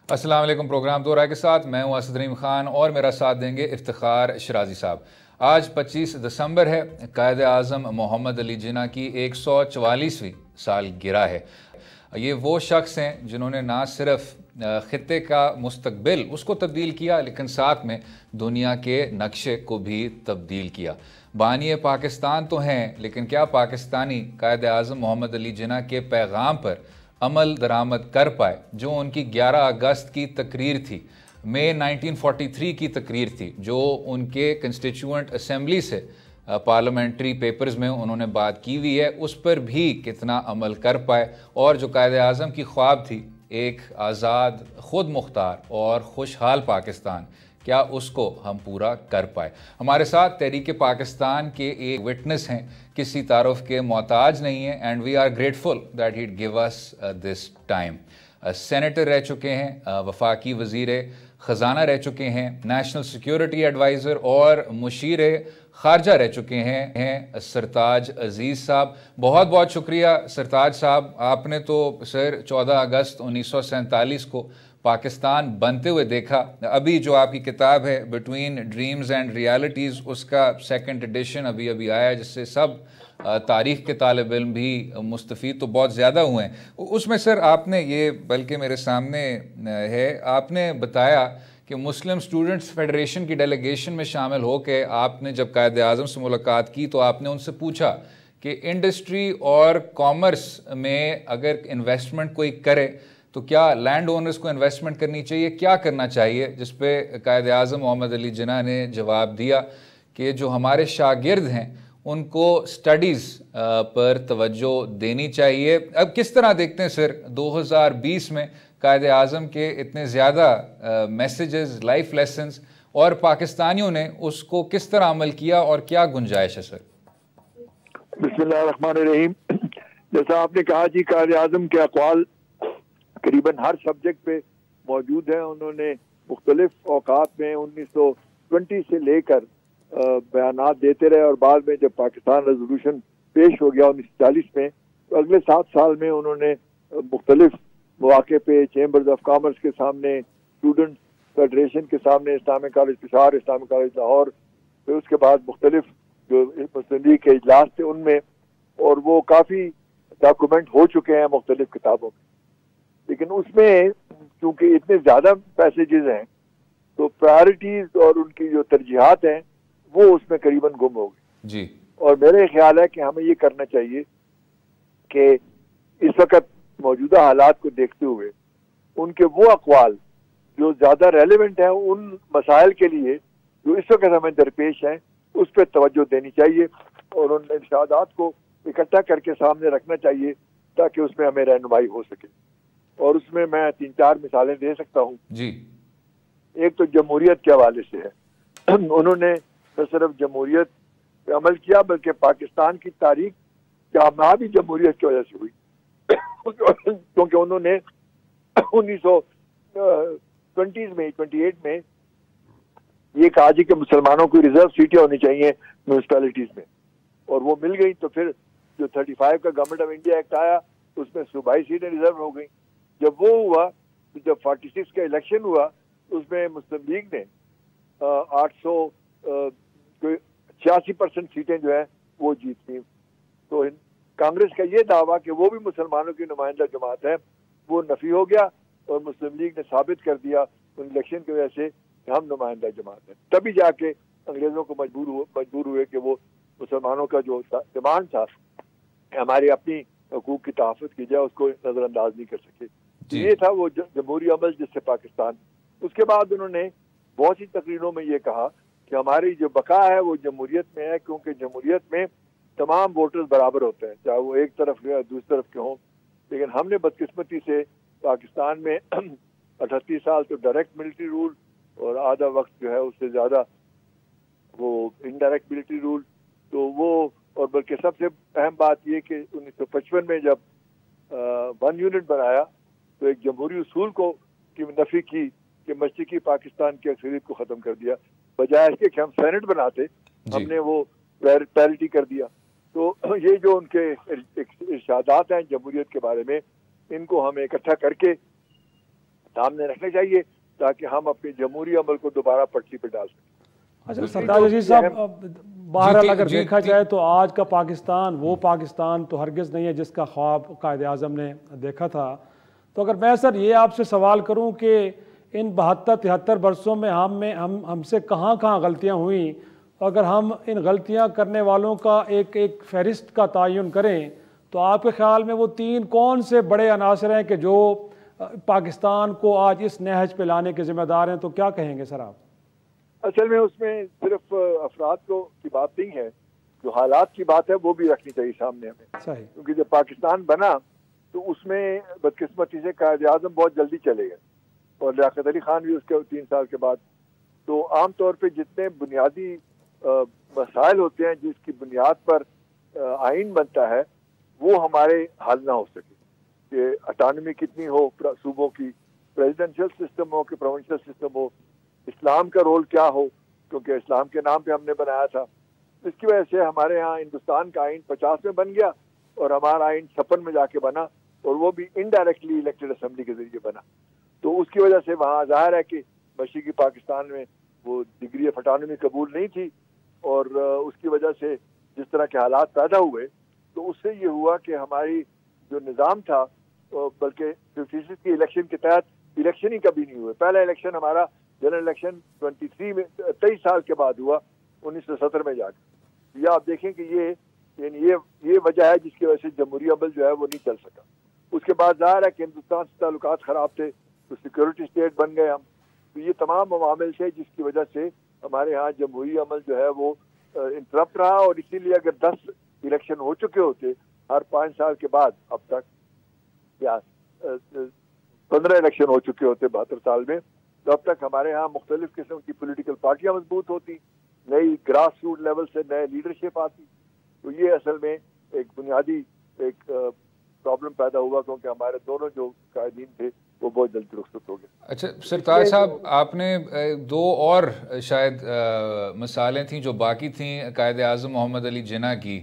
अस्सलाम वालेकुम। प्रोग्राम दो राय के साथ मैं हूं असद रहीम खान और मेरा साथ देंगे इफ्तिखार शिराजी साहब। आज 25 दिसंबर है। कायद आज़म मोहम्मद अली जिन्ना की 144वीं सालगिरह है। ये वो शख्स हैं जिन्होंने ना सिर्फ ख़ित्ते का मुस्तकबिल उसको तब्दील किया, लेकिन साथ में दुनिया के नक्शे को भी तब्दील किया। बानी पाकिस्तान तो हैं, लेकिन क्या पाकिस्तानी कायद आज़म मोहम्मद अली जिन्ना के पैगाम पर अमल दरामद कर पाए? जो उनकी 11 अगस्त की तकरीर थी, मई 1943 की तकरीर थी, जो उनके कंस्टिट्यूएंट असम्बली से पार्लियामेंट्री पेपर्स में उन्होंने बात की हुई है, उस पर भी कितना अमल कर पाए? और जो कायद आज़म की ख्वाब थी एक आज़ाद, खुद मुख्तार और खुशहाल पाकिस्तान, क्या उसको हम पूरा कर पाए? हमारे साथ तहरीक पाकिस्तान के एक विटनेस हैं, किसी तारुफ के मोहताज नहीं है, and we are grateful that he give us this time. Senator रह चुके हैं, वफाकी वज़ीर ख़जाना रह चुके हैं, नेशनल सिक्योरिटी एडवाइज़र और मुशीर ख़ारजा रह चुके हैं सरताज अज़ीज़ साहब। बहुत बहुत शुक्रिया सरताज साहब। आपने तो सर 14 अगस्त 1947 को पाकिस्तान बनते हुए देखा। अभी जो आपकी किताब है बिटवीन ड्रीम्स एंड रियलिटीज़, उसका सेकंड एडिशन अभी अभी आया है, जिससे सब तारीख़ के तालिब इल्म भी मुस्तफ़ीद तो बहुत ज़्यादा हुए हैं। उसमें सर आपने ये, बल्कि मेरे सामने है, आपने बताया कि मुस्लिम स्टूडेंट्स फेडरेशन की डेलीगेशन में शामिल होकर आपने जब कायद आज़म से मुलाकात की तो आपने उनसे पूछा कि इंडस्ट्री और कॉमर्स में अगर इन्वेस्टमेंट कोई करे तो क्या लैंड ओनर्स को इन्वेस्टमेंट करनी चाहिए, क्या करना चाहिए? जिस पे कायद आज़म मोहम्मद अली जिन्ना ने जवाब दिया कि जो हमारे शागिर्द हैं उनको स्टडीज़ पर तवज्जो देनी चाहिए। अब किस तरह देखते हैं सर 2020 में कायद आज़म के इतने ज़्यादा मैसेजेस, लाइफ लेसन्स, और पाकिस्तानियों ने उसको किस तरह अमल किया और क्या गुंजाइश है सर? बिस्मिल्लाहिर्रहमानिर्रहीम। जैसा आपने कहा जी, कायद आज़म के अक़वाल करीबन हर सब्जेक्ट पे मौजूद हैं। उन्होंने मुख्तलिफ औकात में 1920 से लेकर बयानात देते रहे, और बाद में जब पाकिस्तान रेजोल्यूशन पेश हो गया 1940 में, तो अगले 7 साल में उन्होंने मुख्तलिफ मौके पे चैम्बर्स ऑफ कॉमर्स के सामने, स्टूडेंट फेडरेशन के सामने, Islamic college Peshawar, Islamic college Lahore, फिर उसके बाद मुख्तलिफ जो मुस्लिम लीग के इजलास थे उनमें, और वो काफ़ी डॉक्यूमेंट हो चुके हैं मुख्तलिफ किताबों में। लेकिन उसमें क्योंकि इतने ज़्यादा पैसेजेस हैं तो प्रायोरिटीज़ और उनकी जो तरजीहात हैं वो उसमें करीबन गुम हो गई जी। और मेरे ख्याल है कि हमें ये करना चाहिए कि इस वक्त मौजूदा हालात को देखते हुए उनके वो अक़वाल जो ज़्यादा रेलेवेंट हैं उन मसाइल के लिए जो इस वक्त हमें दरपेश हैं उस पर तवज्जो देनी चाहिए, और उन इरशादात को इकट्ठा करके सामने रखना चाहिए ताकि उसमें हमें रहनुमाई हो सके। और उसमें मैं 3-4 मिसालें दे सकता हूँ जी। एक तो जमहूरियत के हवाले से है। उन्होंने न सिर्फ जमहूरियत पे अमल किया बल्कि पाकिस्तान की तारीख कामयाबी जमहूरियत की वजह से हुई। क्योंकि उन्होंने 1928 में ये कहा जी कि मुसलमानों को रिजर्व सीटें होनी चाहिए म्यूनिसिपैलिटीज में, और वो मिल गई। तो फिर जो 35 का गवर्नमेंट ऑफ इंडिया एक्ट आया उसमें सूबाई सीटें रिजर्व हो गई। जब वो हुआ तो जब 46 का इलेक्शन हुआ उसमें मुस्लिम लीग ने 86% सीटें जो है वो जीती। तो कांग्रेस का ये दावा कि वो भी मुसलमानों की नुमाइंदा जमात है वो नफी हो गया, और मुस्लिम लीग ने साबित कर दिया उन इलेक्शन की वजह से कि हम नुमाइंदा जमात है। तभी जाके अंग्रेजों को मजबूर हुए कि वो मुसलमानों का जो डिमांड था हमारी अपनी हकूक की तहफ़्फ़ुज़ की जाए उसको नज़रअंदाज नहीं कर सके। ये था वो जमहूरी अमल जिससे पाकिस्तान। उसके बाद उन्होंने बहुत सी तकरीरों में ये कहा कि हमारी जो बका है वो जमहूरियत में है, क्योंकि जमहूरियत में तमाम वोटर्स बराबर होते हैं, चाहे वो एक तरफ के या दूसरी तरफ के हों। लेकिन हमने बदकिस्मती से पाकिस्तान में 38 साल तो डायरेक्ट मिलिट्री रूल और आधा वक्त जो है उससे ज़्यादा वो इनडायरेक्ट मिलिट्री रूल, तो वो, और बल्कि सबसे अहम बात ये कि 1955 में जब 1 यूनिट बनाया तो एक जमहूरी उसूल को की नफी की कि मशरिकी पाकिस्तान की अक्सरियत को ख़त्म कर दिया, बजाय इसके कि हम सेनेट बनाते हमने वो पैरिटी कर दिया। तो ये जो उनके इरशादात हैं जमहूरियत के बारे में, इनको हमें इकट्ठा करके सामने रखने चाहिए ताकि हम अपने जमहूरी अमल को दोबारा पटरी पर डाल सकें। अच्छा सरताज अजीज साहब, बहरहाल अगर देखा जाए तो आज का पाकिस्तान वो पाकिस्तान तो हरगिज़ नहीं है जिसका ख्वाब कायद आज़म ने देखा था। तो अगर मैं सर ये आपसे सवाल करूं कि इन 72-73 बरसों में हमसे कहाँ कहाँ गलतियाँ हुई, अगर हम इन गलतियाँ करने वालों का एक फहरिस्त का तयन करें तो आपके ख्याल में वो 3 कौन से बड़े अनासर हैं कि जो पाकिस्तान को आज इस नहज पे लाने के जिम्मेदार हैं? तो क्या कहेंगे सर आप? असल में उसमें सिर्फ अफराद को की बात नहीं है, जो हालात की बात है वो भी रखनी चाहिए सामने हमें। सही। क्योंकि जब पाकिस्तान बना तो उसमें बदकिस्मती से कायद आज़म बहुत जल्दी चले गए और लियाकत अली खान भी उसके 3 साल के बाद। तो आमतौर पे जितने बुनियादी मसाइल होते हैं जिसकी बुनियाद पर आइन बनता है वो हमारे हल ना हो सके, कि अटानमी कितनी हो सूबों की, प्रेसिडेंशियल सिस्टम हो कि प्रोविंशियल सिस्टम हो, इस्लाम का रोल क्या हो, क्योंकि इस्लाम के नाम पे हमने बनाया था। इसकी वजह से हमारे यहाँ हिंदुस्तान का आइन 50 में बन गया और हमारा आइन 56 में जाके बना, और वो भी इनडायरेक्टली इलेक्टेड असेंबली के जरिए बना। तो उसकी वजह से वहाँ जाहिर है कि मशरक़ी पाकिस्तान में वो डिग्री ऑफ अटानमी कबूल नहीं थी, और उसकी वजह से जिस तरह के हालात पैदा हुए तो उससे ये हुआ कि हमारी जो निज़ाम था, बल्कि 50% की इलेक्शन के तहत इलेक्शन ही कभी नहीं हुए। पहला इलेक्शन हमारा जनरल इलेक्शन 23 साल के बाद हुआ, 1970 में जाकर। या आप देखें कि ये वजह है जिसकी वजह से जमहूरी अमल जो है वो नहीं चल सका। उसके बाद जाहिर है कि हिंदुस्तान से ताल्लुकात ख़राब थे तो सिक्योरिटी स्टेट बन गए हम। तो ये तमाम अवामिल थे जिसकी वजह से हमारे यहाँ जमहूरी अमल जो है वो इंटरप्ट रहा। और इसीलिए अगर 10 इलेक्शन हो चुके होते हर 5 साल के बाद अब तक, या 15 इलेक्शन हो चुके होते 72 साल में, तो अब तक हमारे यहाँ मुख्तलिफ किस्म की पॉलिटिकल पार्टियां मजबूत होती, नई ग्रास रूट लेवल से नए लीडरशिप आती। तो ये असल में एक बुनियादी एक प्रॉब्लम पैदा हुआ, क्योंकि हमारे दोनों जो कायदीन थे वो बहुत जल्दी रुखसत हो गए। अच्छा सरताज साहब, आपने 2 और शायद मिसालें थी जो बाकी थी कायद आज़म मोहम्मद अली जिन्ना की,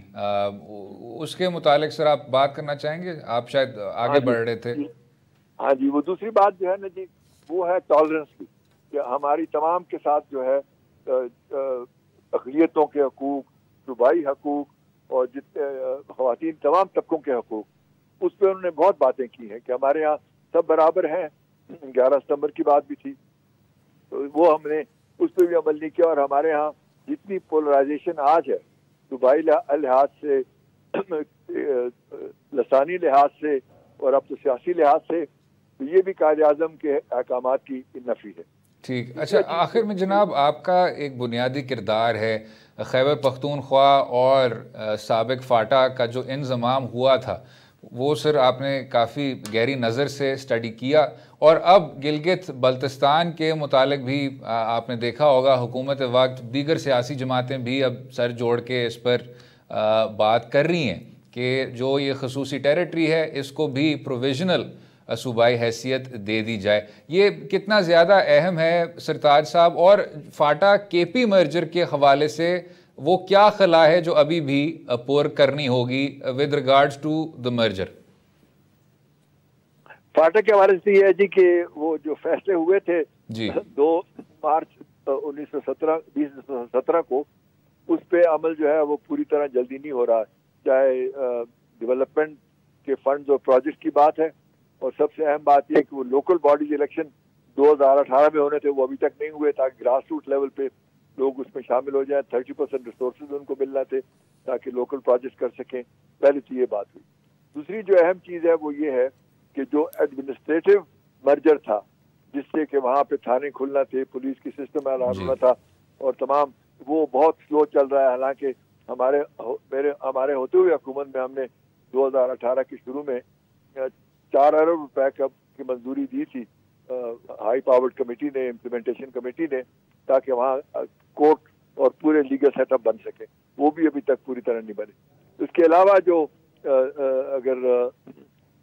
उसके मुतालिक सर आप बात करना चाहेंगे? आप शायद आगे बढ़ रहे थे। हाँ जी, वो दूसरी बात जो है ना जी, वो है टॉलरेंस की, कि हमारी तमाम के साथ जो है अक़लियतों के हकूक़, सूबाई हकूक़ और जितने ख़वातीन तमाम तबकों के हकूक़, उस पर उन्होंने बहुत बातें की हैं कि हमारे यहाँ सब बराबर हैं। 11 सितंबर की बात भी थी, तो वो हमने उस पर भी अमल नहीं किया। और हमारे यहाँ जितनी पोलराइजेशन आज है, सूबाई लिहाज से, लसानी लिहाज से और अब तो सियासी लिहाज से, तो ये भी कायद आज़म के अहकामात की नफ़ी है। ठीक। अच्छा, आखिर में जनाब आपका एक बुनियादी किरदार है खैबर पख्तूनख्वा और साबिक फाटा का जो इंज़माम हुआ था, वो सर आपने काफ़ी गहरी नज़र से स्टडी किया। और अब गिलगित बल्तिस्तान के मुतालिक भी आपने देखा होगा हुकूमत वक्त दीगर सियासी जमातें भी अब सर जोड़ के इस पर बात कर रही हैं कि जो ये खसूसी टेरिटरी है इसको भी प्रोविजनल सूबाई हैसियत दे दी जाए। ये कितना ज़्यादा अहम है सरताज साहब? और फाटा केपी मर्जर के हवाले से वो क्या खला है जो अभी भी पुर करनी होगी with regards to the merger? FATA के हवाले से ये है जी कि वो जो फैसले हुए थे जी 2 मार्च 1917 को, उस पे अमल जो है वो पूरी तरह जल्दी नहीं हो रहा। चाहे डेवलपमेंट के फंड्स और प्रोजेक्ट की बात है, और सबसे अहम बात यह कि वो लोकल बॉडीज इलेक्शन 2018 में होने थे, वो अभी तक नहीं हुए, ताकि ग्रास रूट लेवल पे लोग उसमें शामिल हो जाएं। 30% रिसोर्सेज उनको मिलना थे ताकि लोकल प्रोजेक्ट कर सकें। पहले तो ये बात हुई। दूसरी जो अहम चीज़ है वो ये है कि जो एडमिनिस्ट्रेटिव मर्जर था, जिससे कि वहाँ पे थाने खुलना थे, पुलिस की सिस्टम ऐलान होना था और तमाम, वो बहुत स्लो चल रहा है। हालांकि हमारे होते हुए हुकूमत में हमने 2018 के शुरू में 4 अरब रुपए की मंजूरी दी थी हाई पावर्ड कमेटी ने, इम्प्लीमेंटेशन कमेटी ने, ताकि वहाँ कोर्ट और पूरे लीगल सेटअप बन सके। वो भी अभी तक पूरी तरह नहीं बने। इसके अलावा जो अगर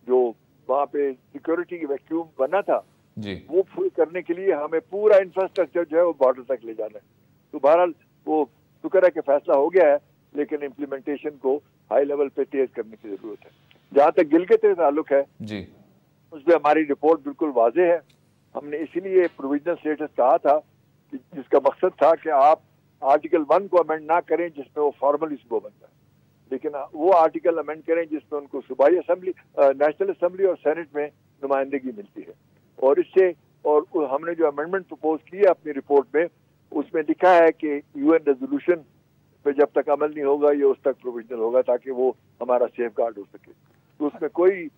जो वहाँ पे सिक्योरिटी वैक्यूम बना था जी, वो फुल करने के लिए हमें पूरा इंफ्रास्ट्रक्चर जो है वो बॉर्डर तक ले जाना है। तो बहरहाल वो शुक्र है कि फैसला हो गया है, लेकिन इम्प्लीमेंटेशन को हाई लेवल पे तेज करने की जरूरत है। जहाँ तक गिलगित से ताल्लुक है जी, उस पर हमारी रिपोर्ट बिल्कुल वाज़ेह है हमने इसीलिए प्रोविजनल स्टेटस कहा था कि जिसका मकसद था कि आप आर्टिकल 1 को अमेंड ना करें जिसमें वो फॉर्मली सूबा बनता है, लेकिन वो आर्टिकल अमेंड करें जिसमें उनको सूबाई असेंबली, नेशनल असेंबली और सेनेट में नुमाइंदगी मिलती है। और इससे और हमने जो अमेंडमेंट प्रपोज की है अपनी रिपोर्ट में, उसमें लिखा है कि यूएन रेजोल्यूशन पे जब तक अमल नहीं होगा ये उस तक प्रोविजनल होगा ताकि वो हमारा सेफ गार्ड हो सके। तो उसमें कोई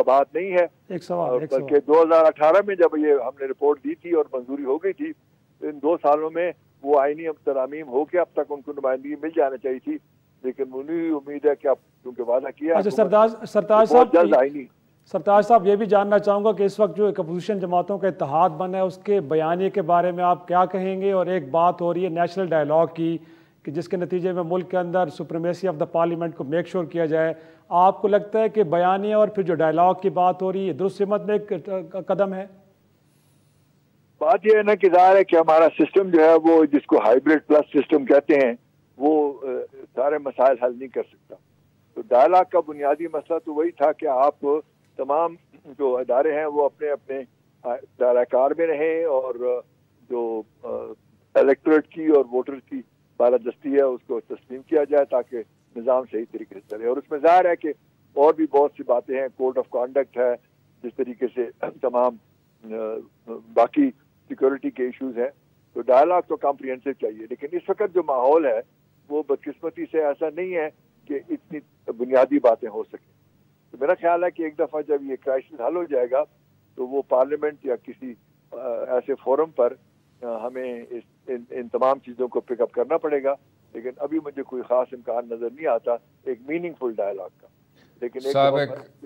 बात नहीं है। बल्कि 2018 में जब ये हमने रिपोर्ट दी थी और मंजूरी हो गई थी, तो इन 2 सालों में वो आईनी तरामीम हो के अब तक उनको नुमाइंदगी मिल जानी चाहिए थी, लेकिन मुझे उम्मीद है कि अब क्योंकि वादा किया। अच्छा सरताज साहब ये भी जानना चाहूँगा कि इस वक्त जो एक अपोजिशन जमातों का इत्तेहाद बना है उसके बयानिए के बारे में आप क्या कहेंगे। और एक बात हो रही है नेशनल डायलॉग की कि जिसके नतीजे में मुल्क के अंदर सुप्रीमेसी ऑफ द पार्लियामेंट को मेक श्योर किया जाए, आपको लगता है कि बयानिया और फिर जो डायलॉग की बात हो रही है दुरुस्त सिमत में एक कदम है? बात यह है ना कि जाहिर है कि हमारा सिस्टम जो है वो जिसको हाइब्रिड प्लस सिस्टम कहते हैं वो सारे मसाइल हल नहीं कर सकता। तो डायलॉग का बुनियादी मसला तो वही था कि आप तमाम जो अदारे हैं वो अपने अपने दायराकार में रहें और जो इलेक्टोरेट की और वोटर की बालादस्ती है उसको तस्लीम किया जाए ताकि निज़ाम सही तरीके से चले। और उसमें जाहिर है कि और भी बहुत सी बातें हैं, कोड ऑफ कॉन्डक्ट है, जिस तरीके से तमाम बाकी सिक्योरिटी के इश्यूज हैं। तो डायलॉग तो कॉम्प्रिहेंसिव चाहिए, लेकिन इस वक्त जो माहौल है वो बदकिस्मती से ऐसा नहीं है कि इतनी बुनियादी बातें हो सकें। तो मेरा ख्याल है कि एक दफ़ा जब ये क्राइसिस हल हो जाएगा तो वो पार्लियामेंट या किसी ऐसे फोरम पर हमें इन तमाम चीज़ों को पिकअप करना पड़ेगा, लेकिन अभी मुझे कोई ख़ास इम्कान नज़र नहीं आता एक मीनिंगफुल डायलॉग का। लेकिन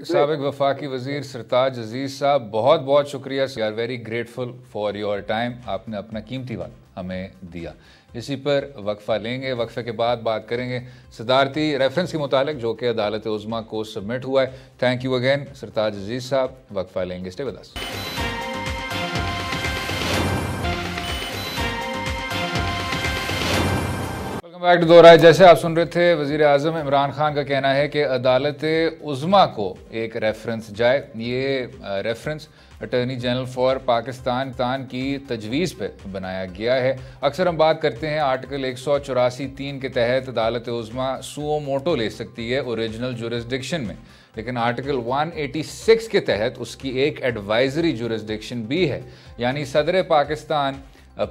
साबिक वफाकी वज़ीर सरताज अजीज़ साहब, बहुत बहुत शुक्रिया। We are very grateful for your time. आपने अपना कीमती वक्त हमें दिया। इसी पर वक्फा लेंगे, वक्फे के बाद बात करेंगे सदारती रेफरेंस के मुतालिक जो कि अदालत उज़्मा को सबमिट हुआ है। Thank you again Sartaj Aziz साहब। वक्फा लेंगे, stay with us. Back to दोहराए। जैसे आप सुन रहे थे, वज़ीर आज़म इमरान खान का कहना है कि अदालत उज़्मा को एक रेफरेंस जाए। ये reference attorney general for Pakistan की तजवीज़ पे बनाया गया है। अक्सर हम बात करते हैं आर्टिकल 184(3) के तहत अदालत उज़्मा सुओ मोटो ले सकती है ओरिजिनल जुरिस्डिक्शन में, लेकिन आर्टिकल 186 के तहत उसकी एक एडवाइजरी जुरिस्डिक्शन भी है, यानी सदर पाकिस्तान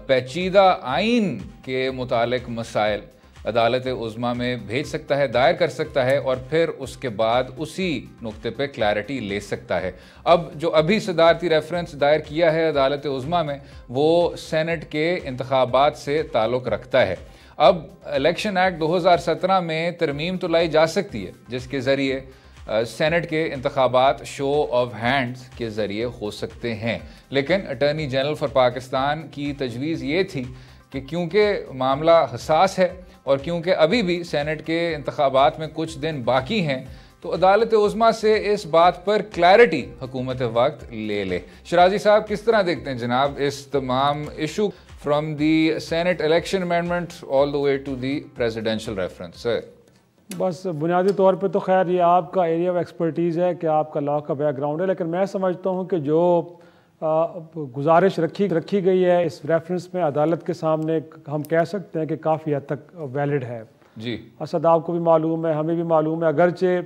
पेचीदा आइन के मुतालिक मसाइल अदालत उज़्मा में भेज सकता है, दायर कर सकता है और फिर उसके बाद उसी नुक्ते पे क्लैरिटी ले सकता है। अब जो अभी सदारती रेफरेंस दायर किया है अदालत उज़्मा में वो सेनेट के इंतखाबात से ताल्लुक़ रखता है। अब इलेक्शन एक्ट 2017 में तरमीम तो लाई जा सकती है जिसके ज़रिए सेनेट के इंतखाबात शो ऑफ हैंड्स के ज़रिए हो सकते हैं, लेकिन अटॉर्नी जनरल फॉर पाकिस्तान की तजवीज़ ये थी कि क्योंकि मामला हसास है और क्योंकि अभी भी सेनेट के इंतखाबात में कुछ दिन बाकी हैं, तो अदालत उज़्मा से इस बात पर क्लैरिटी हुकूमत वक्त ले ले। शराजी साहब, किस तरह देखते हैं जनाब इस तमाम issue from the senate election amendment all the way to the presidential reference? Sir, बस बुनियादी तौर पे तो खैर ये आपका एरिया ऑफ एक्सपर्टीज़ है कि आपका लॉ का बैकग्राउंड है, लेकिन मैं समझता हूँ कि जो गुजारिश रखी गई है इस रेफरेंस में अदालत के सामने, हम कह सकते हैं कि काफ़ी हद तक वैलिड है जी। असद आपको भी मालूम है, हमें भी मालूम है, अगरचे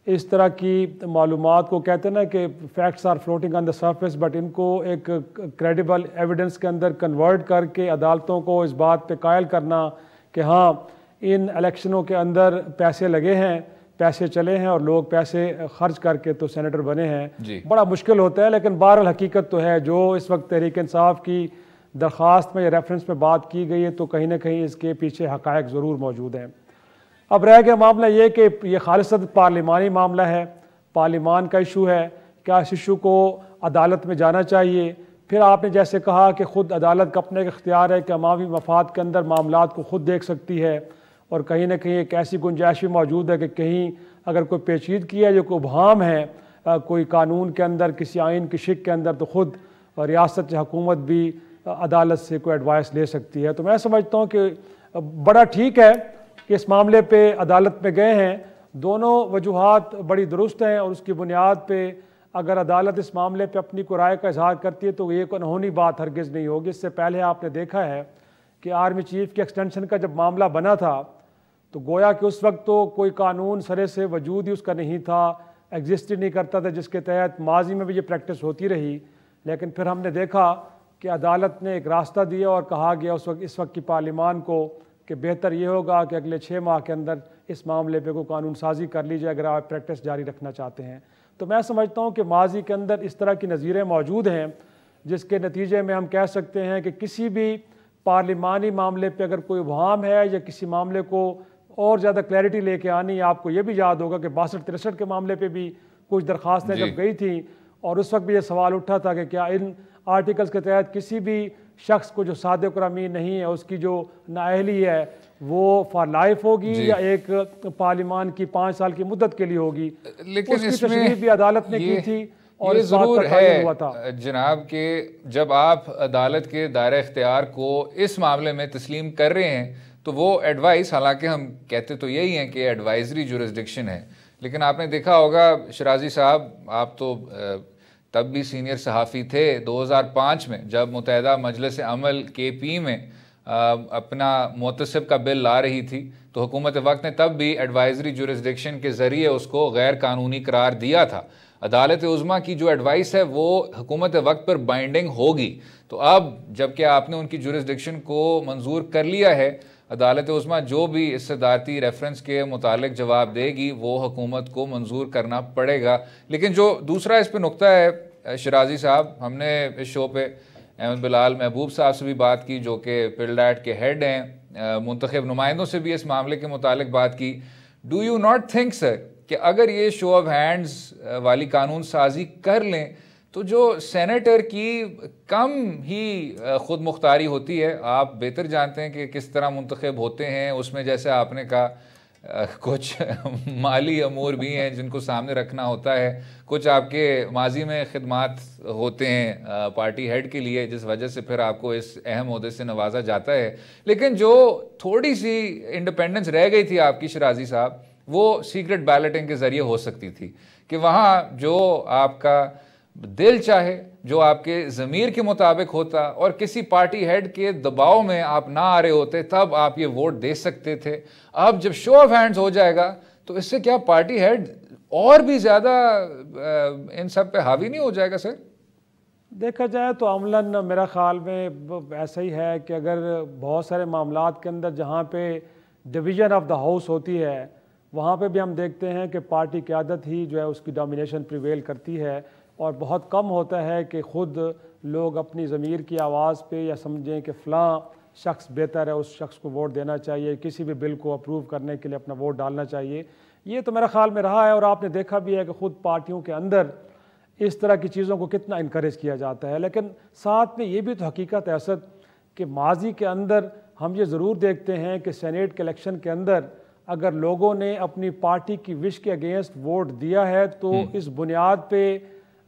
इस तरह की मालूमात को कहते हैं ना कि facts are floating on the surface, but इनको एक क्रेडिबल एविडेंस के अंदर कन्वर्ट करके अदालतों को इस बात पे कायल करना कि हाँ इन इलेक्शनों के अंदर पैसे लगे हैं, पैसे चले हैं और लोग पैसे खर्च करके तो सेनेटर बने हैं, बड़ा मुश्किल होता है। लेकिन बहरहाल हकीकत तो है जो इस वक्त तहरीक इंसाफ की दरख्वास्त में या रेफरेंस में बात की गई है, तो कहीं ना कहीं इसके पीछे हक़ाइक़ ज़रूर मौजूद हैं। अब रह गया मामला ये कि ये खालिसत पार्लिमानी मामला है, पार्लिमान का इशू है, क्या इस इशू को अदालत में जाना चाहिए? फिर आपने जैसे कहा कि ख़ुद अदालत का अपने इख्तियार है कि अवामी मफाद के अंदर मामलात को ख़ुद देख सकती है, और कहीं ना कहीं एक ऐसी गुंजाइश भी मौजूद है कि कहीं अगर कोई पेचीदगी है, जो कोई उबहाम है कोई कानून के अंदर, किसी आइन की शिक के अंदर, तो ख़ुद रियासत हुकूमत भी अदालत से कोई एडवाइस ले सकती है। तो मैं समझता हूँ कि बड़ा ठीक है कि इस मामले पे अदालत में गए हैं, दोनों वजूहात बड़ी दुरुस्त हैं और उसकी बुनियाद पे अगर अदालत इस मामले पे अपनी को राय का इजहार करती है तो ये कोई अनहोनी बात हरगिज़ नहीं होगी। इससे पहले आपने देखा है कि आर्मी चीफ के एक्सटेंशन का जब मामला बना था तो गोया कि उस वक्त तो कोई कानून सरे से वजूद ही उसका नहीं था, एग्जिस्ट ही नहीं करता था, जिसके तहत माजी में भी ये प्रैक्टिस होती रही। लेकिन फिर हमने देखा कि अदालत ने एक रास्ता दिया और कहा गया इस वक्त की पार्लिमान को कि बेहतर ये होगा कि अगले 6 माह के अंदर इस मामले पे कोई कानून साजी कर लीजिए अगर आप प्रैक्टिस जारी रखना चाहते हैं। तो मैं समझता हूँ कि माजी के अंदर इस तरह की नज़ीरें मौजूद हैं जिसके नतीजे में हम कह सकते हैं कि किसी भी पार्लिमानी मामले पे अगर कोई वहाम है या किसी मामले को और ज़्यादा क्लैरिटी लेके आनी, आपको ये भी याद होगा कि 62-63 के मामले पे भी कुछ दरख्वास्तें जब गई थी और उस वक्त भी ये सवाल उठा था कि क्या इन आर्टिकल्स के तहत किसी भी शख्स को जो सादिक और अमीन नहीं है उसकी जो नाअहली है वो फॉर लाइफ होगी या एक पार्लिमान की 5 साल की मुद्दत के लिए होगी। लेकिन उसकी इसमें तशरीह भी अदालत ने की थी और ये इस बात जरूर का तयन हुआ था है जनाब कि जब आप अदालत के दायरा इख्तियार को इस मामले में तस्लीम कर रहे हैं तो वो एडवाइस, हालांकि हम कहते तो यही हैं कि एडवाइजरी जुरिस्डिक्शन है, लेकिन आपने देखा होगा शिराजी साहब, आप तो तब भी सीनियर सहाफ़ी थे, 2005 में जब मुत्तहिदा मजलिस अमल KP में अपना मुतसिब का बिल ला रही थी तो हुकूमत वक्त ने तब भी एडवाइजरी जुरिस्डिक्शन के ज़रिए उसको गैर कानूनी करार दिया था। अदालत उज़्मा की जो एडवाइस है वो हुकूमत वक्त पर बाइंडिंग होगी। तो अब जबकि आपने उनकी जुरिस्डिक्शन को मंजूर कर लिया है, अदालत उज़्मा जो भी इस सदारती रेफरेंस के मुतालिक जवाब देगी वो हुकूमत को मंजूर करना पड़ेगा। लेकिन जो दूसरा इस पर नुक्ता है शिराजी साहब, हमने इस शो पे अहमद बिलाल महबूब साहब से भी बात की जो कि पिलडैट के हेड हैं, मुंतखब नुमाइंदों से भी इस मामले के मुतालिक बात की। Do you not think sir कि अगर ये शो ऑफ हैंड्स वाली कानून साजी कर लें तो जो सेनेटर की कम ही खुद मुख्तारी होती है, आप बेहतर जानते हैं कि किस तरह मुंतखब होते हैं, उसमें जैसे आपने कहा कुछ माली अमूर भी हैं जिनको सामने रखना होता है, कुछ आपके माजी में खिदमात होते हैं पार्टी हेड के लिए जिस वजह से फिर आपको इस अहम ओहदे से नवाजा जाता है। लेकिन जो थोड़ी सी इंडिपेंडेंस रह गई थी आपकी शिराजी साहब, वो सीक्रेट बैलेटिंग के ज़रिए हो सकती थी कि वहाँ जो आपका दिल चाहे, जो आपके ज़मीर के मुताबिक होता और किसी पार्टी हेड के दबाव में आप ना आ रहे होते तब आप ये वोट दे सकते थे। अब जब शो ऑफ हैंड्स हो जाएगा तो इससे क्या पार्टी हेड और भी ज़्यादा इन सब पे हावी नहीं हो जाएगा सर? देखा जाए तो अमलन मेरा ख्याल में ऐसा ही है कि अगर बहुत सारे मामलात के अंदर जहाँ पे डिवीज़न ऑफ द हाउस होती है वहाँ पे भी हम देखते हैं कि पार्टी क़यादत ही जो है उसकी डोमिनेशन प्रिवेल करती है और बहुत कम होता है कि ख़ुद लोग अपनी ज़मीर की आवाज़ पे या समझें कि फ़लाँ शख्स बेहतर है, उस शख्स को वोट देना चाहिए, किसी भी बिल को अप्रूव करने के लिए अपना वोट डालना चाहिए। ये तो मेरा ख़्याल में रहा है और आपने देखा भी है कि ख़ुद पार्टियों के अंदर इस तरह की चीज़ों को कितना इनकरेज किया जाता है। लेकिन साथ में ये भी तो हकीकत है असद कि माजी के अंदर हम ये ज़रूर देखते हैं कि सेनेट के इलेक्शन के अंदर अगर लोगों ने अपनी पार्टी की विश के अगेंस्ट वोट दिया है तो इस बुनियाद पे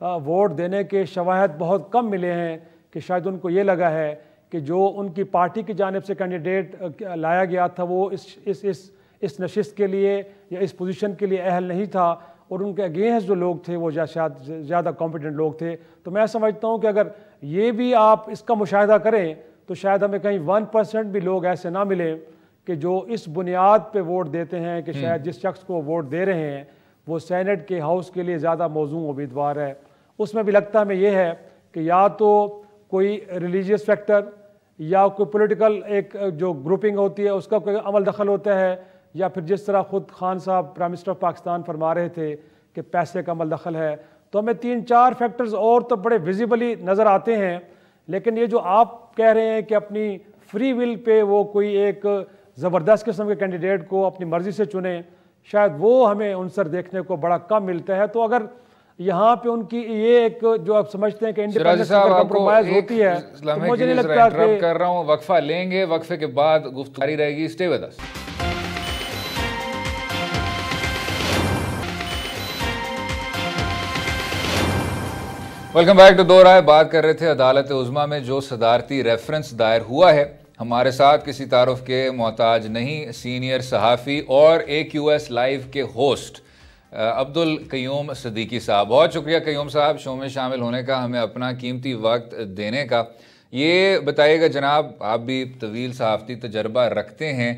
वोट देने के शवाहद बहुत कम मिले हैं कि शायद उनको ये लगा है कि जो उनकी पार्टी की जानिब से कैंडिडेट लाया गया था वो इस नशिस्त के लिए या इस पोजीशन के लिए अहल नहीं था और उनके अगेंस्ट जो लोग थे वो शायद ज़्यादा कॉम्पिटेंट लोग थे। तो मैं समझता हूँ कि अगर ये भी आप इसका मुशाहिदा करें तो शायद हमें कहीं 1% भी लोग ऐसे ना मिले कि जो इस बुनियाद पे वोट देते हैं कि शायद जिस शख्स को वोट दे रहे हैं वो सेनेट के हाउस के लिए ज़्यादा मौजूद उम्मीदवार है। उसमें भी लगता है ये है कि या तो कोई रिलीजियस फैक्टर या कोई पॉलिटिकल एक जो ग्रुपिंग होती है उसका कोई अमल दखल होता है या फिर जिस तरह ख़ुद खान साहब प्राइम मिनिस्टर ऑफ पाकिस्तान फरमा रहे थे कि पैसे का अमल दखल है। तो हमें 3-4 फैक्टर्स और तो बड़े विजिबली नज़र आते हैं। लेकिन ये जो आप कह रहे हैं कि अपनी फ्री विल पे वो कोई एक ज़बरदस्त किस्म के कैंडिडेट को अपनी मर्ज़ी से चुने, शायद वो हमें उनसर देखने को बड़ा कम मिलता है। तो अगर यहाँ पे उनकी ये एक जो आप समझते हैं कि इंडिपेंडेंस कंप्रोमाइज होती है तो मुझे नहीं लगता कि कर रहा हूँ। वक्फा लेंगे, वक्फे के बाद गुफ्तगू जारी रहेगी। Stay with us. Welcome back to Do Raaye. बात कर रहे थे अदालत उज़्मा में जो सदारती रेफरेंस दायर हुआ है। हमारे साथ किसी तारुफ के मोहताज नहीं, सीनियर सहाफ़ी और AQS लाइव के होस्ट अब्दुल कयूम सिद्दीकी साहब। बहुत शुक्रिया कयूम साहब शो में शामिल होने का, हमें अपना कीमती वक्त देने का। ये बताइएगा जनाब, आप भी तवील सहाफ़ती तजर्बा रखते हैं,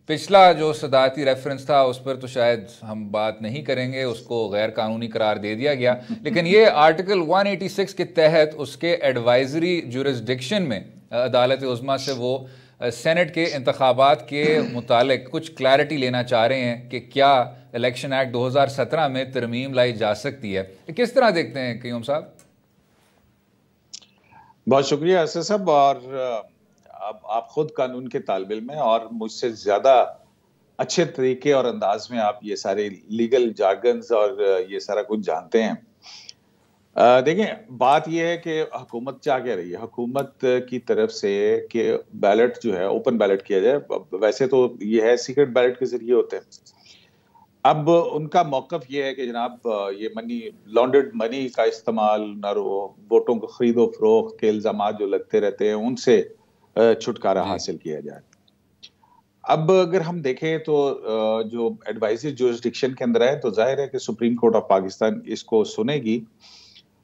पिछला जो सदारती रेफरेंस था उस पर तो शायद हम बात नहीं करेंगे, उसको गैर कानूनी करार दे दिया गया, लेकिन ये आर्टिकल 186 के तहत उसके एडवाइजरी जुरिस्डिक्शन में अदालत उज़्मा से वो सेनेट के इंतखाबात के मुतालिक कुछ क्लैरिटी लेना चाह रहे हैं कि क्या इलेक्शन एक्ट 2017 में तरमीम लाई जा सकती है। किस तरह देखते हैं कयूम साहब? बहुत शुक्रिया असद साहब, और आप खुद कानून के तालिब इल्म हैं और मुझसे ज्यादा अच्छे तरीके और अंदाज में आप ये सारे लीगल जार्गन्स और ये सारा कुछ जानते हैं। देखें, बात यह है कि हुकूमत चाह क्या रही है। हुकूमत की तरफ से कि बैलेट जो है ओपन बैलेट किया जाए, वैसे तो ये है सीक्रेट बैलेट के जरिए होते हैं। अब उनका मौकफ ये है कि जनाब ये मनी लॉन्ड्रेड मनी का इस्तेमाल और वोटों को खरीदो फरोख्त के इल्जाम जो लगते रहते हैं उनसे छुटकारा हासिल किया जाए। अब अगर हम देखें तो जो एडवाइजरी जुरिस्डिक्शन के अंदर है तो जाहिर है कि सुप्रीम कोर्ट ऑफ पाकिस्तान इसको सुनेगी,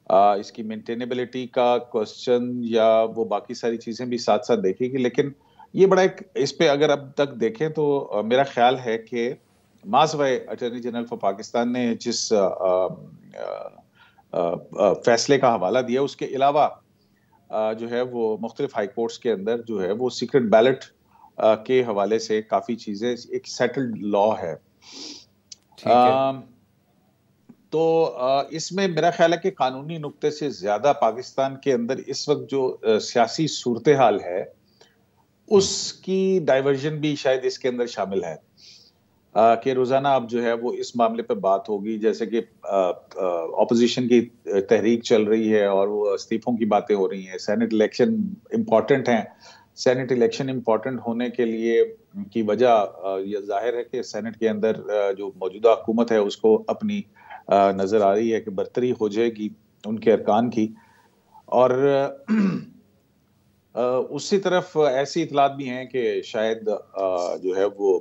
इसकी मेंटेनेबिलिटी का क्वेश्चन या वो बाकी सारी चीजें भी साथ साथ देखेगी। लेकिन ये बड़ा एक इस पे अगर अब तक देखें तो मेरा ख्याल है कि माज़वाए अटॉर्नी जनरल फॉर पाकिस्तान ने जिस फैसले का हवाला दिया उसके अलावा जो है वो मुख्तलिफ हाई कोर्ट्स के अंदर जो है वो सीक्रेट बैलेट के हवाले से काफी चीजें एक सेटल्ड लॉ है। तो इसमें मेरा ख्याल है कि कानूनी नुक्ते से ज्यादा पाकिस्तान के अंदर इस वक्त जो सियासी सूरत हाल है उसकी डाइवर्जन भी शायद इसके अंदर शामिल है कि रोजाना अब जो है वो इस मामले पर बात होगी, जैसे कि ऑपोजिशन की तहरीक चल रही है और वो इस्तीफों की बातें हो रही हैं। सेनेट इलेक्शन इम्पॉर्टेंट हैं। सेनेट इलेक्शन इम्पॉर्टेंट होने के लिए की वजह यह जाहिर है कि सेनेट के अंदर जो मौजूदा हुकूमत है उसको अपनी नजर आ रही है कि बरतरी हो जाएगी उनके अरकान की, और उसी तरफ ऐसी इतलात भी हैं कि शायद जो है वो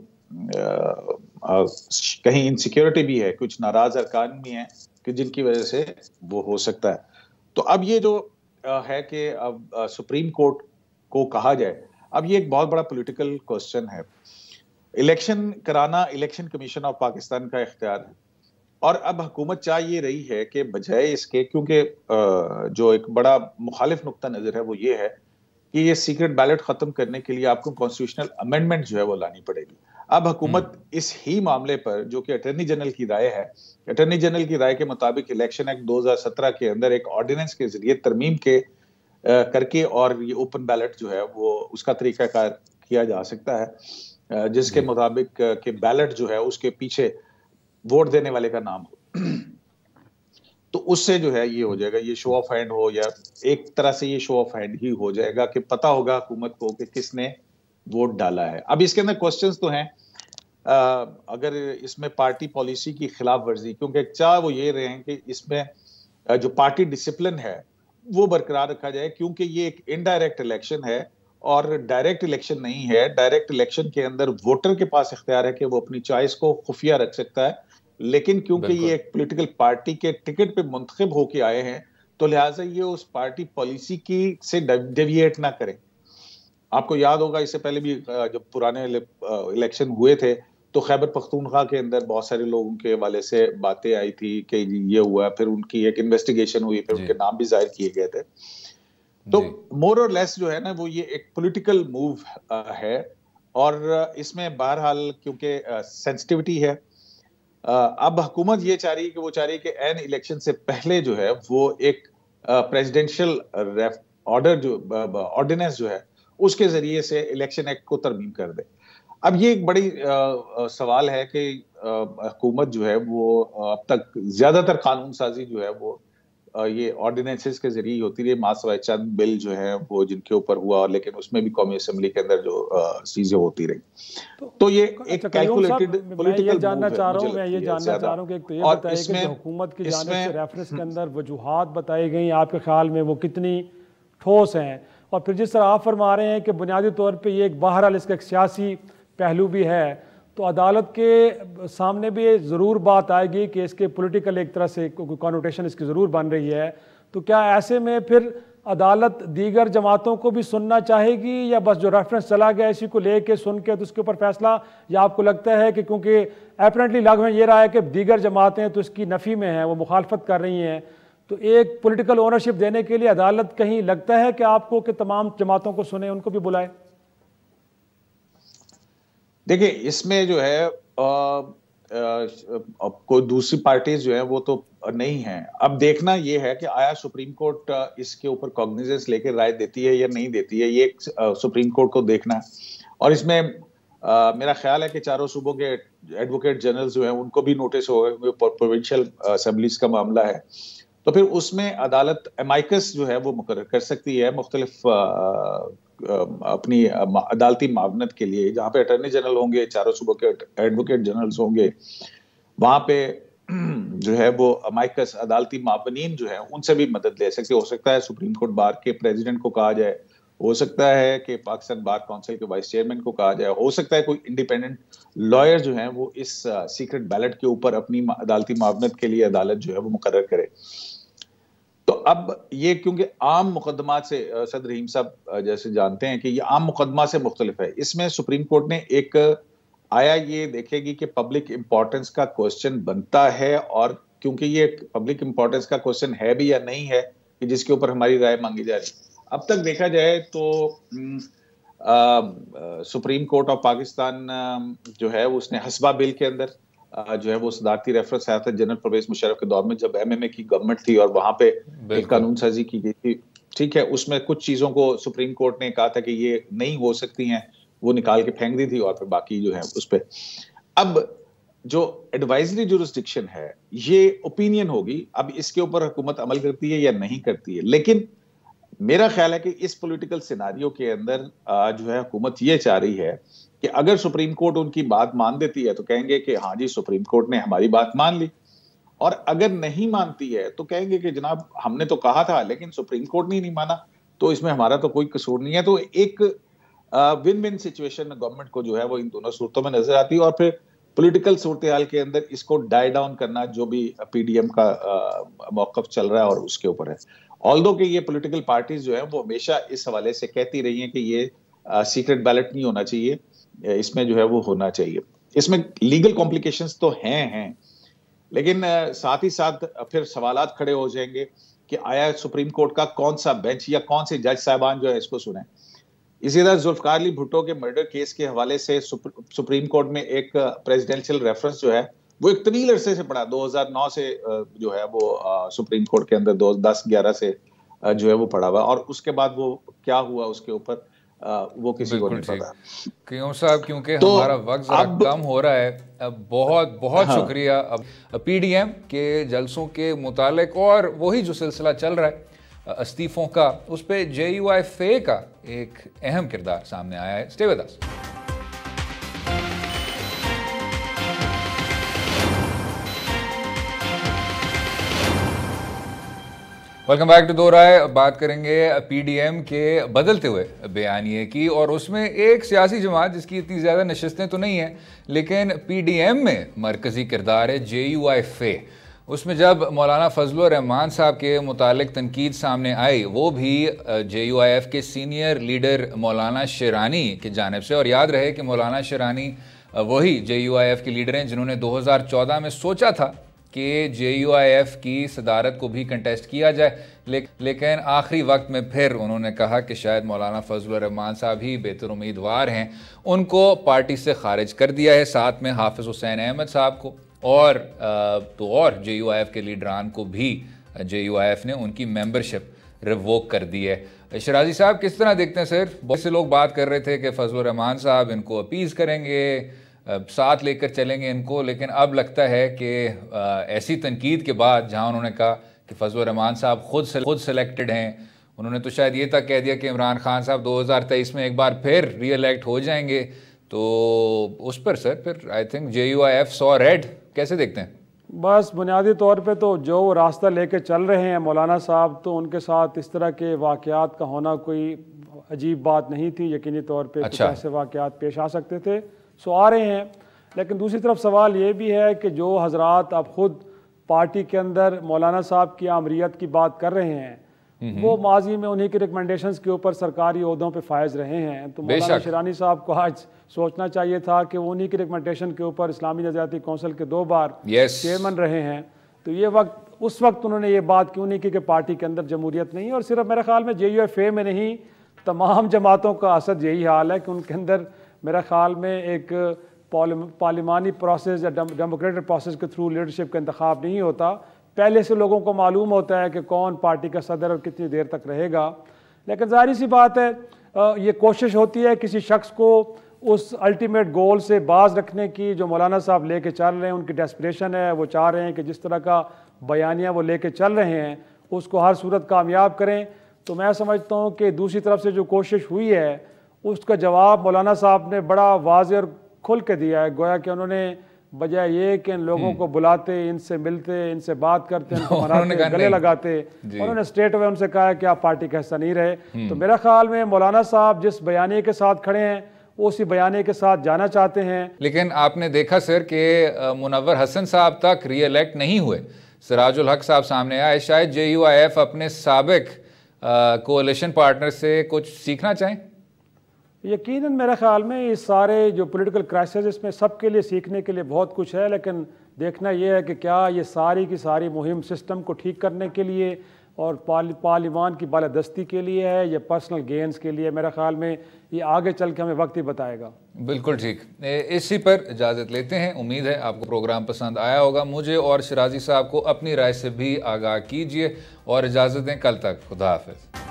कहीं इनसिक्योरिटी भी है, कुछ नाराज अरकान भी हैं कि जिनकी वजह से वो हो सकता है। तो अब ये जो है कि अब सुप्रीम कोर्ट को कहा जाए, अब ये एक बहुत बड़ा पॉलिटिकल क्वेश्चन है। इलेक्शन कराना इलेक्शन कमीशन ऑफ पाकिस्तान का इख्तियार है, और अब हुकूमत चाह ये रही है कि बजाय इसके, क्योंकि जो एक बड़ा मुखालिफ नुक्ता नजर है वो ये है कि ये सीक्रेट बैलेट खत्म करने के लिए आपको कॉन्स्टिट्यूशनल अमेंडमेंट जो है वो लानी पड़ेगी। अब हुकूमत इस ही मामले पर, जो कि अटॉर्नी जनरल की राय है, अटॉर्नी जनरल की राय के मुताबिक इलेक्शन एक्ट 2017 के अंदर एक ऑर्डिनेंस के जरिए तरमीम के करके और ये ओपन बैलेट जो है वो उसका तरीकाकार किया जा सकता है, जिसके मुताबिक कि बैलेट जो है उसके पीछे वोट देने वाले का नाम हो। तो उससे जो है ये हो जाएगा, ये शो ऑफ हैंड हो, या एक तरह से ये शो ऑफ हैंड ही हो जाएगा कि पता होगा हुकूमत को कि किसने वोट डाला है। अब इसके अंदर क्वेश्चंस तो हैं, अगर इसमें पार्टी पॉलिसी की खिलाफ वर्जी, क्योंकि चाह वो ये रहे हैं कि इसमें जो पार्टी डिसिप्लिन है वो बरकरार रखा जाए, क्योंकि ये एक इनडायरेक्ट इलेक्शन है और डायरेक्ट इलेक्शन नहीं है। डायरेक्ट इलेक्शन के अंदर वोटर के पास इख्तियार है कि वो अपनी चॉइस को खुफिया रख सकता है, लेकिन क्योंकि ये एक पॉलिटिकल पार्टी के टिकट पे मुंतखब होके आए हैं तो लिहाजा ये उस पार्टी पॉलिसी की से डेविएट ना करें। आपको याद होगा इससे पहले भी जब पुराने इलेक्शन हुए थे तो खैबर पख्तूनख्वा के अंदर बहुत सारे लोगों के हवाले से बातें आई थी कि ये हुआ, फिर उनकी एक इन्वेस्टिगेशन हुई, फिर उनके नाम भी जाहिर किए गए थे। तो मोर और लेस जो है ना वो ये एक पॉलिटिकल मूव है, और इसमें बहरहाल क्योंकि सेंसिटिविटी है, अब हुकूमत ये चाह रही है कि वो चाह रही है कि एन इलेक्शन से पहले जो है वो एक प्रेसिडेंशियल ऑर्डर जो ऑर्डिनेंस जो है उसके जरिए से इलेक्शन एक्ट को तरमीम कर दे। अब ये एक बड़ी सवाल है कि हुकूमत जो है वो अब तक ज्यादातर कानून साजी जो है वो ये ऑर्डिनेंसेस के जरिए होती रही, मासवाए चंद बिल जो है वो जिनके ऊपर हुआ, लेकिन उसमें भी कौमी असेंबली के अंदर जो चीजें होती रही। तो ये एक कैलकुलेटेड पॉलिटिकल जानना चाह रहा हूं मैं ये जानना चाह रहा हूं कि एक तो ये बताइए कि हुकूमत की जानिब से रेफरेंस के अंदर वजूहात बताई गई, आपके ख्याल में वो कितनी ठोस हैं? और फिर जिस तरह आप फरमा रहे हैं कि बुनियादी तौर पर ये एक बहरहाल इसका एक सियासी पहलू भी है, तो अदालत के सामने भी ये ज़रूर बात आएगी कि इसके पॉलिटिकल एक तरह से कॉनोटेशन इसकी ज़रूर बन रही है। तो क्या ऐसे में फिर अदालत दीगर जमातों को भी सुनना चाहेगी या बस जो रेफरेंस चला गया इसी को लेके सुन के तो उसके ऊपर फैसला, या आपको लगता है कि क्योंकि एपरेंटली लागू ये रहा है कि दीगर जमातें तो इसकी नफ़ी में हैं, वो मुखालफत कर रही हैं, तो एक पॉलिटिकल ओनरशिप देने के लिए अदालत कहीं लगता है कि आपको कि तमाम जमातों को सुने, उनको भी बुलाए? देखिए, इसमें जो है कोई दूसरी पार्टीज जो है वो तो नहीं है। अब देखना ये है कि आया सुप्रीम कोर्ट इसके ऊपर कॉग्निजेंस लेकर राय देती है या नहीं देती है, ये सुप्रीम कोर्ट को देखना है। और इसमें मेरा ख्याल है कि चारों सूबों के एडवोकेट जनरल जो है उनको भी नोटिस होगा, प्रोविंशियल असेंबलीज का मामला है, तो फिर उसमें अदालत एमाइकस जो है वो मुकर्रर कर सकती है मुख्तलिफ अपनी अदालती मावनत के लिए, जहाँ पे अटॉर्नी जनरल होंगे, चारों सूबों के एडवोकेट जनरल्स होंगे, वहां पे जो है वो अमाइकस अदालती मावनीन जो है उनसे भी मदद ले सकते। हो सकता है सुप्रीम कोर्ट बार के प्रेसिडेंट को कहा जाए, हो सकता है कि पाकिस्तान बार काउंसिल के वाइस चेयरमैन को कहा जाए, हो सकता है कोई इंडिपेंडेंट लॉयर जो है वो इस सीक्रेट बैलेट के ऊपर अपनी अदालती मावनत के लिए अदालत जो है वो मुकर्रर करे। तो अब ये क्योंकि आम मुकदमा से सदर रहीम साहब जैसे जानते हैं कि ये आम मुकदमा से मुख्तलिफ है, इसमें सुप्रीम कोर्ट ने एक आया ये देखेगी कि पब्लिक इंपॉर्टेंस का क्वेश्चन बनता है, और क्योंकि ये पब्लिक इंपॉर्टेंस का क्वेश्चन है भी या नहीं है कि जिसके ऊपर हमारी राय मांगी जा रही। अब तक देखा जाए तो सुप्रीम कोर्ट ऑफ पाकिस्तान जो है उसने हसबा बिल के अंदर जो है वो सदारती रेफरेंस आया था जनरल परवेज मुशर्रफ के दौर में, जब एमएमए की गवर्नमेंट थी और वहां पे एक कानून साजी की गई थी। ठीक है, उसमें कुछ चीजों को सुप्रीम कोर्ट ने कहा था कि ये नहीं हो सकती हैं, वो निकाल के फेंक दी थी, और फिर बाकी जो है उस पे अब जो एडवाइजरी जुरिस्डिक्शन है ये ओपिनियन होगी, अब इसके ऊपर हुकूमत अमल करती है या नहीं करती है। लेकिन मेरा ख्याल है कि इस पॉलिटिकल सिनारियो के अंदर जो है हुकूमत ये चाह रही है कि अगर सुप्रीम कोर्ट उनकी बात मान देती है तो कहेंगे कि हाँ जी सुप्रीम कोर्ट ने हमारी बात मान ली, और अगर नहीं मानती है तो कहेंगे कि जनाब हमने तो कहा था लेकिन सुप्रीम कोर्ट ने नहीं माना, तो इसमें हमारा तो कोई कसूर नहीं है। तो एक विन विन सिचुएशन गवर्नमेंट को जो है वो इन दोनों सूरतों में नजर आती है, और फिर पॉलिटिकल सूरत हाल के अंदर इसको डाई डाउन करना जो भी पीडीएम का मौकफ चल रहा है और उसके ऊपर है। ऑल्दो कि ये पॉलिटिकल पार्टीज जो है वो हमेशा इस हवाले से कहती रही हैं कि ये सीक्रेट बैलेट नहीं होना चाहिए, इसमें जो है वो होना चाहिए। इसमें लीगल कॉम्प्लिकेशंस तो हैं, लेकिन साथ ही साथ फिर सवालात खड़े हो जाएंगे कि आया सुप्रीम कोर्ट का कौन सा बेंच या कौन से जज साहबान जो है इसको सुने। इसी तरह जुल्फकार अली भुट्टो के मर्डर केस के हवाले से सुप्रीम कोर्ट में एक प्रेसिडेंशियल रेफरेंस जो है वो एक तवील अरसे से पड़ा, 2009 से जो है वो सुप्रीम कोर्ट के अंदर 2010-11 से जो है वो पड़ा हुआ, और उसके बाद वो क्या हुआ उसके ऊपर वो किसी को नहीं पता। क्यों साहब, क्योंकि तो हमारा वक्त जरा कम हो रहा है। अब बहुत बहुत हाँ। शुक्रिया। अब पीडीएम के जलसों के मुतालिक और वही जो सिलसिला चल रहा है इस्तीफों का, उस पे JUIFA का एक अहम किरदार सामने आया है। Stay with us. Welcome back to Do Raaye. बात करेंगे पीडीएम के बदलते हुए बयानिए की, और उसमें एक सियासी जमात जिसकी इतनी ज़्यादा नशिस्तें तो नहीं हैं लेकिन पीडीएम में मरकज़ी किरदार है, JUIFA। उसमें जब मौलाना फजलुर रहमान साहब के मुतालिक तनकीद सामने आई, वो भी JUIF के सीनियर लीडर मौलाना शेरानी की जानिब से, और याद रहे कि मौलाना शेरानी वही JUIF के लीडर हैं जिन्होंने 2014 में सोचा था कि JUIF की सदारत को भी कंटेस्ट किया जाए, लेकिन आखिरी वक्त में फिर उन्होंने कहा कि शायद मौलाना फजलुर रहमान साहब ही बेहतर उम्मीदवार हैं, उनको पार्टी से खारिज कर दिया है। साथ में हाफिज़ हुसैन अहमद साहब को और तो और JUIF के लीडरान को भी JUIF ने उनकी मेंबरशिप रिवोक कर दी है। शराजी साहब किस तरह देखते हैं सर? बहुत से लोग बात कर रहे थे कि फजलुर रहमान साहब इनको अपीज़ करेंगे, साथ लेकर चलेंगे इनको, लेकिन अब लगता है कि ऐसी तनकीद के बाद जहां उन्होंने कहा कि फजलुर रहमान साहब खुद सेलेक्टेड हैं, उन्होंने तो शायद ये तक कह दिया कि इमरान खान साहब 2023 में एक बार फिर री इलेक्ट हो जाएंगे, तो उस पर सर फिर I think JUIF saw red. कैसे देखते हैं? बस बुनियादी तौर पे तो जो रास्ता लेके चल रहे हैं मौलाना साहब, तो उनके साथ इस तरह के वाक़यात का होना कोई अजीब बात नहीं थी। यकीनी तौर पे अच्छा। कुछ ऐसे वाक़यात पेश आ सकते थे, सो आ रहे हैं। लेकिन दूसरी तरफ सवाल ये भी है कि जो हजरात अब खुद पार्टी के अंदर मौलाना साहब की आमरीत की बात कर रहे हैं, वो माजी में उन्हीं के रिकमेंडेशंस के ऊपर सरकारी ओहदों पे फायज रहे हैं। तो मौलाना शिरानी साहब को आज सोचना चाहिए था कि वो उन्हीं के रिकमेंडेशन के ऊपर इस्लामी नज़रियाती कौंसिल के 2 बार चेयरमैन रहे हैं। तो ये उस वक्त उन्होंने ये बात क्यों नहीं की कि पार्टी के अंदर जमहूरियत नहीं है। और सिर्फ मेरे ख्याल में JUFA में नहीं, तमाम जमातों का असद यही हाल है कि उनके अंदर मेरा ख्याल में एक पार्लिमानी प्रोसेस या डेमोक्रेटिक प्रोसेस के थ्रू लीडरशिप का इंतखाब नहीं होता। पहले से लोगों को मालूम होता है कि कौन पार्टी का सदर और कितनी देर तक रहेगा। लेकिन जाहिर सी बात है, ये कोशिश होती है किसी शख्स को उस अल्टीमेट गोल से बाज रखने की जो मौलाना साहब लेके चल रहे हैं। उनकी डेस्परेशन है, वो चाह रहे हैं कि जिस तरह का बयानिया वो लेके चल रहे हैं उसको हर सूरत कामयाब करें। तो मैं समझता हूँ कि दूसरी तरफ से जो कोशिश हुई है उसका जवाब मौलाना साहब ने बड़ा वाज़ेह और खुल के दिया है। गोया कि उन्होंने बजाय ये कि इन लोगों को बुलाते, इनसे मिलते, इनसे बात करते, इनको मनाते, गले लगाते, उन्होंने स्ट्रेट अवे उनसे कहा कि आप पार्टी का हिस्सा नहीं रहे। तो मेरा ख्याल में मौलाना साहब जिस बयाने के साथ खड़े हैं वो उसी बयाने के साथ जाना चाहते हैं। लेकिन आपने देखा सर कि मुनव्वर हसन साहब तक री-इलेक्ट नहीं हुए, सिराजुल हक साहब सामने आए। शायद JUIF अपने साबिक कोalition पार्टनर से कुछ सीखना चाहें। यकीनन मेरे ख्याल में इस सारे जो पॉलिटिकल क्राइसिस इसमें सबके लिए सीखने के लिए बहुत कुछ है। लेकिन देखना यह है कि क्या ये सारी की सारी मुहिम सिस्टम को ठीक करने के लिए और पार्लिमान की बालादस्ती के लिए है या पर्सनल गेन्स के लिए। मेरे ख्याल में ये आगे चल के हमें वक्त ही बताएगा। बिल्कुल ठीक। इसी पर इजाज़त लेते हैं। उम्मीद है आपको प्रोग्राम पसंद आया होगा। मुझे और शिराजी साहब को अपनी राय से भी आगाह कीजिए और इजाज़त दें। कल तक खुदा हाफिज़।